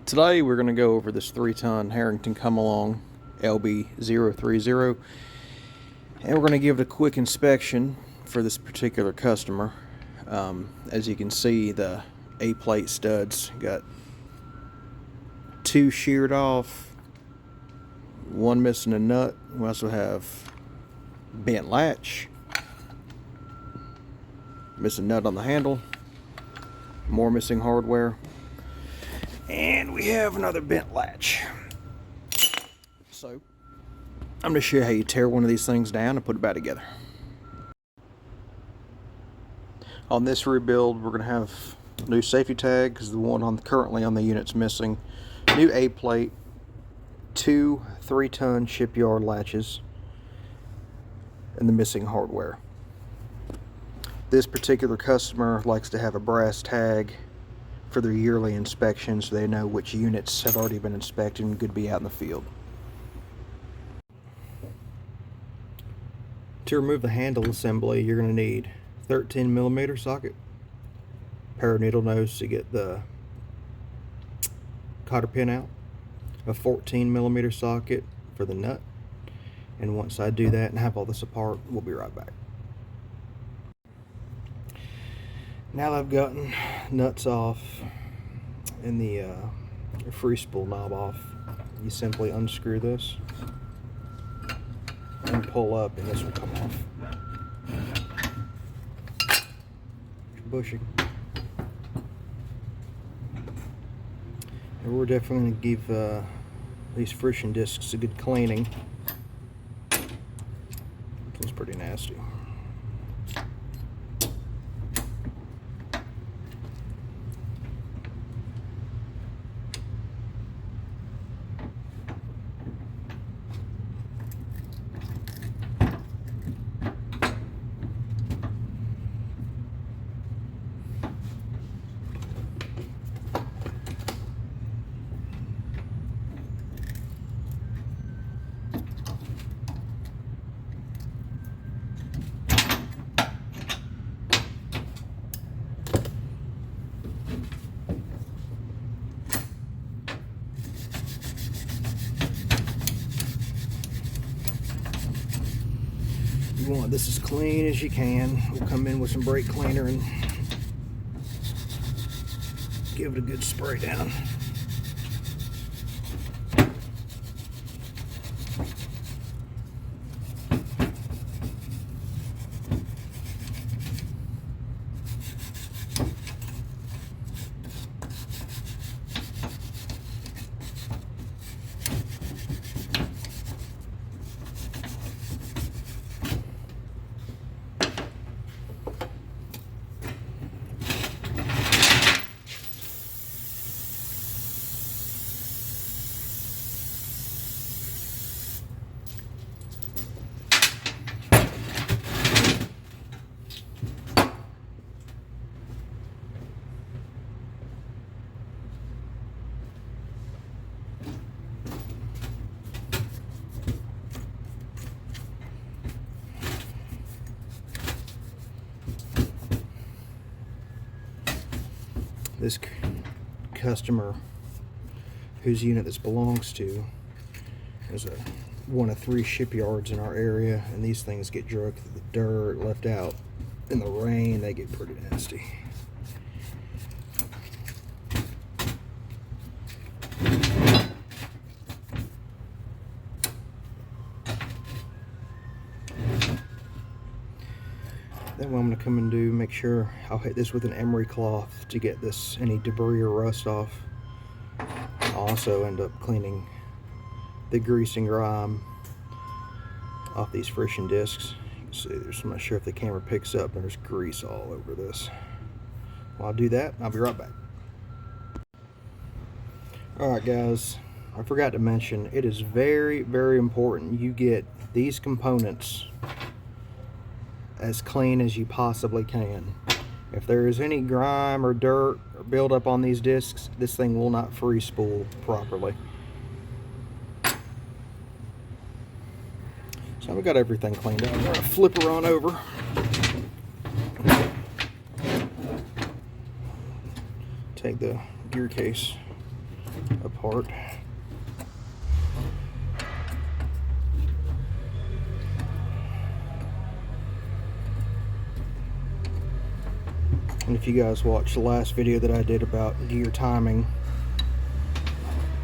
Today we're going to go over this 3-ton Harrington come along LB030, and we're going to give it a quick inspection for this particular customer. As you can see, the A-plate studs got 2 sheared off, 1 missing a nut. We also have bent latch, missing nut on the handle, more missing hardware, and we have another bent latch. So I'm going to show you how you tear one of these things down and put it back together. On this rebuild, we're going to have new safety tag because the one currently on the unit's missing, new A-plate, 2 3-ton shipyard latches, and the missing hardware. This particular customer likes to have a brass tag for their yearly inspection so they know which units have already been inspected and could be out in the field. To remove the handle assembly, you're going to need 13mm socket, pair of needle nose to get the cotter pin out, a 14mm socket for the nut, and once I do that and have all this apart, we'll be right back. Now that I've gotten nuts off and the free spool knob off, you simply unscrew this and pull up, and this will come off. Bushing. And we're definitely going to give these friction discs a good cleaning. It's pretty nasty. You want this as clean as you can. We'll come in with some brake cleaner and give it a good spray down. This customer, whose unit this belongs to, is one of 3 shipyards in our area, and these things get dragged through the dirt, left out in the rain. They get pretty nasty. Then what I'm going to come and do, make sure I'll hit this with an emery cloth to get any debris or rust off. I'll also end up cleaning the grease and grime off these friction discs. You can see I'm not sure if the camera picks up, there's grease all over this. While I do that, I'll be right back. Alright guys, I forgot to mention, it is very, very important you get these components as clean as you possibly can. If there is any grime or dirt or buildup on these discs, this thing will not free spool properly. So I've got everything cleaned up. I'm going to flip her on over. Take the gear case apart. And if you guys watched the last video that I did about gear timing,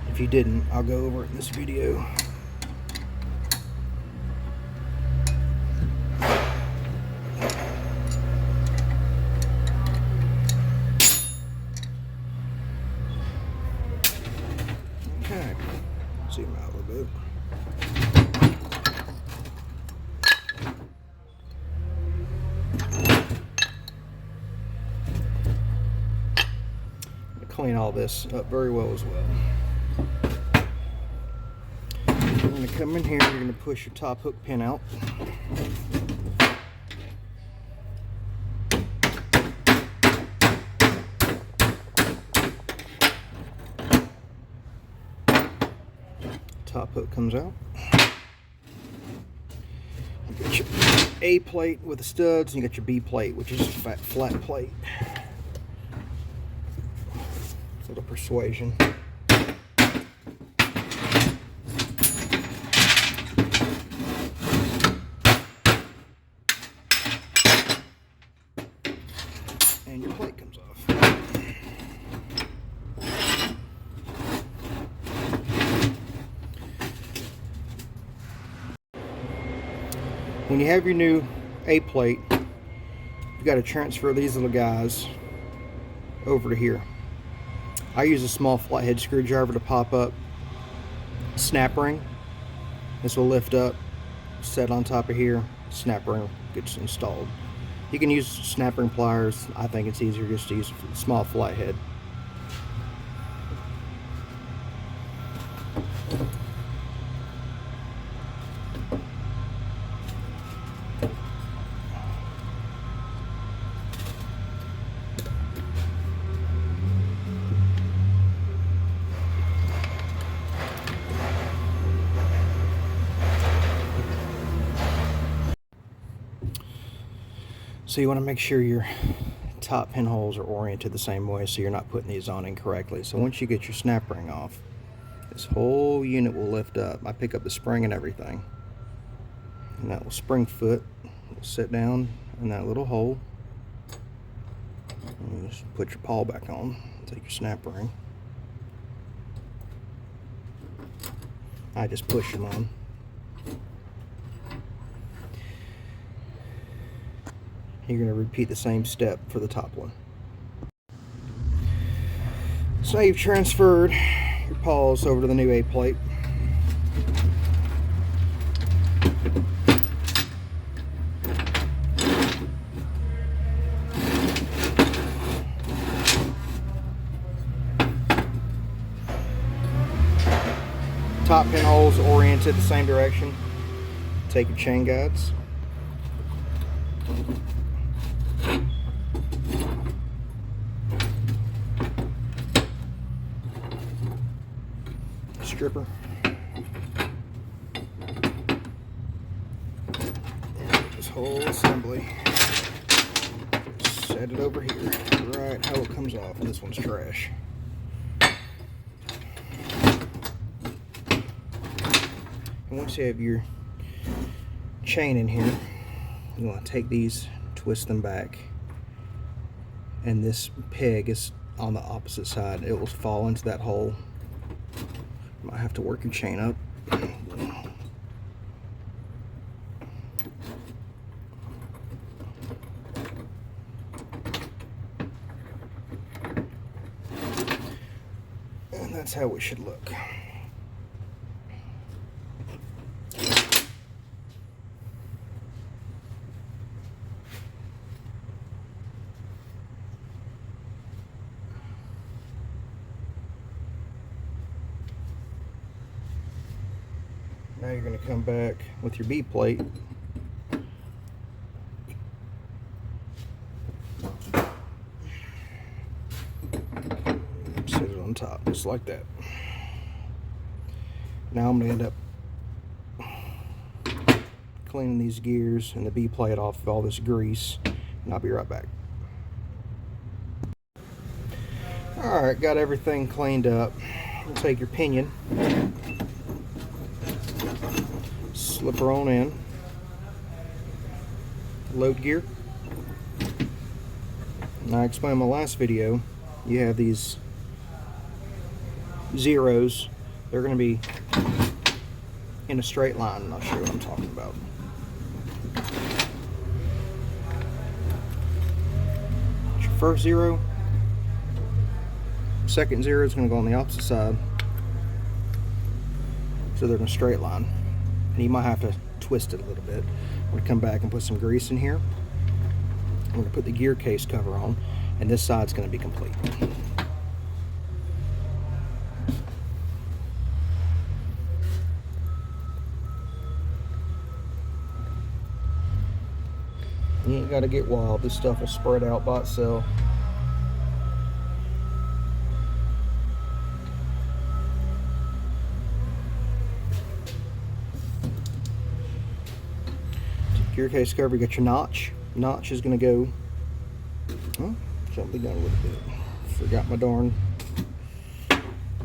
if you didn't, I'll go over it in this video. Okay, zoom out a little bit. Clean all this up very well as well. You're going to come in here, you're going to push your top hook pin out. Top hook comes out. You got your A plate with the studs, and you got your B plate, which is just a flat plate. Little persuasion. And your plate comes off. When you have your new A plate, you've got to transfer these little guys over to here. I use a small flathead screwdriver to pop up snap ring. This will lift up, set on top of here, snap ring gets installed. You can use snap ring pliers. I think it's easier just to use a small flathead. So you want to make sure your top pinholes are oriented the same way so you're not putting these on incorrectly. So once you get your snap ring off, this whole unit will lift up. I pick up the spring and everything. And that little spring foot will sit down in that little hole. And you just put your pawl back on. Take your snap ring. I just push them on. You're going to repeat the same step for the top one. So you've transferred your pawls over to the new A plate. Top pinholes oriented the same direction. Take your chain guides. Stripper. This whole assembly. Set it over here. Right how it comes off. And this one's trash. And once you have your chain in here, you want to take these, twist them back, and this peg is on the opposite side. It will fall into that hole. You might have to work your chain up. And that's how it should look. Now you're going to come back with your B plate. Set it on top, just like that. Now I'm going to end up cleaning these gears and the B plate off of all this grease, and I'll be right back. Alright, got everything cleaned up. You'll take your pinion, slip her on in, load gear. And I explained in my last video, you have these zeros. They're going to be in a straight line. I'm not sure what I'm talking about. Your first zero, second zero is going to go on the opposite side, so they're in a straight line. And you might have to twist it a little bit. I'm going to come back and put some grease in here. I'm going to put the gear case cover on, and this side's going to be complete. You ain't got to get wild. This stuff will spread out by itself. Gear case cover, you got your notch. Notch is going to go, oh, jumping down a little bit. Forgot my darn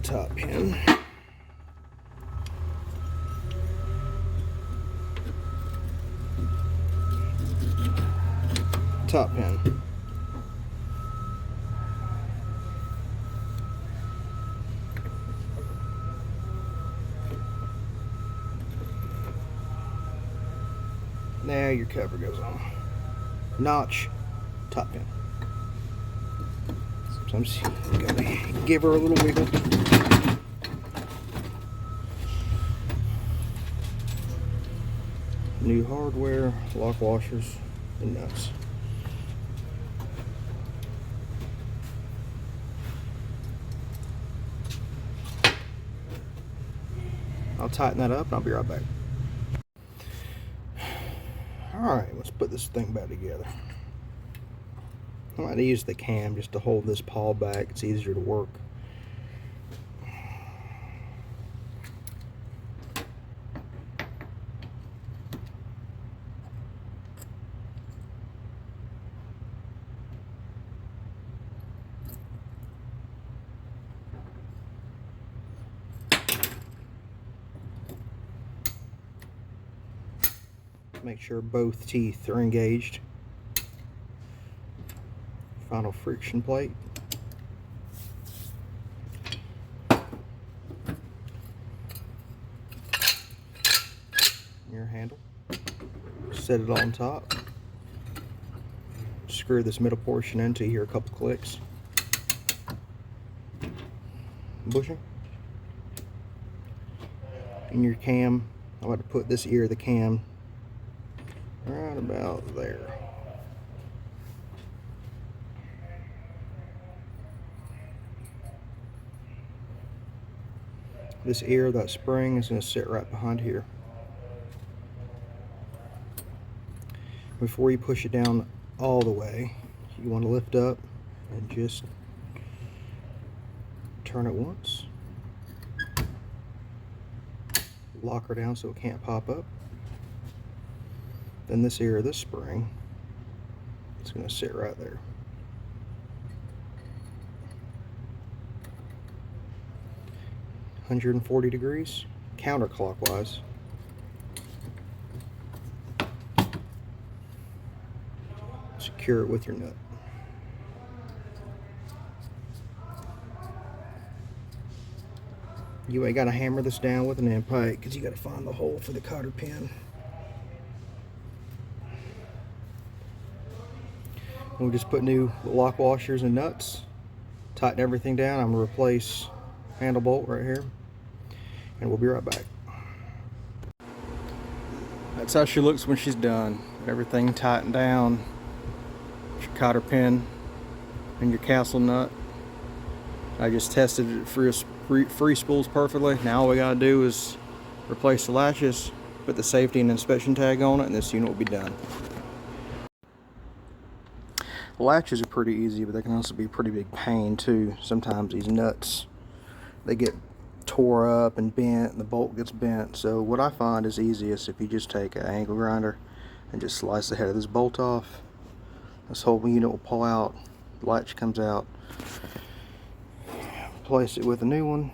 top pin. Top pin. Now your cover goes on. Notch, top pin. Sometimes you gotta give her a little wiggle. New hardware, lock washers, and nuts. I'll tighten that up and I'll be right back. Alright, let's put this thing back together. I like to use the cam just to hold this pawl back. It's easier to work. Make sure both teeth are engaged. Final friction plate. Your handle. Set it on top. Screw this middle portion in until you hear a couple clicks. Bushing. In your cam, I like to put this ear of the cam right about there. This ear, that spring, is going to sit right behind here. Before you push it down all the way, you want to lift up and just turn it once. Lock her down so it can't pop up. Then this ear of this spring, it's going to sit right there. (140 degrees) counterclockwise. Secure it with your nut. You ain't got to hammer this down with an end pipe because you got to find the hole for the cotter pin. We'll just put new lock washers and nuts, tighten everything down. I'm going to replace handle bolt right here, and we'll be right back. That's how she looks when she's done. Everything tightened down. Your cotter pin and your castle nut. I just tested it free spools perfectly. Now all we gotta do is replace the latches, put the safety and inspection tag on it, and this unit will be done. The latches are pretty easy, but they can also be a pretty big pain too. Sometimes these nuts, they get tore up and bent, and the bolt gets bent. So what I find is easiest if you just take an angle grinder and just slice the head of this bolt off. This whole unit will pull out, the latch comes out. Replace it with a new one,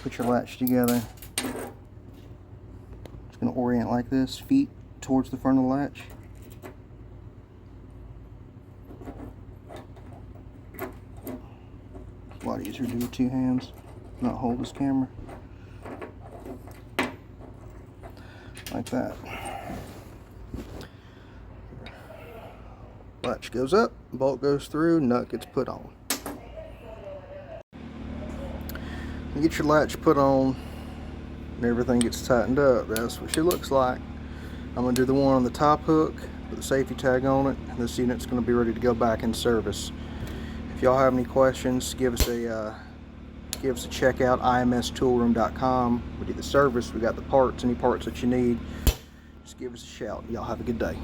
Put your latch together. It's going to orient like this, feet towards the front of the latch. It's a lot easier to do with two hands, not hold this camera. Like that. Latch goes up, bolt goes through, nut gets put on. You get your latch put on and everything gets tightened up. That's what she looks like. I'm going to do the one on the top hook, put the safety tag on it, and this unit's going to be ready to go back in service. If y'all have any questions, give us a check out, imstoolroom.com. We do the service, we got the parts, any parts that you need. Just give us a shout. Y'all have a good day.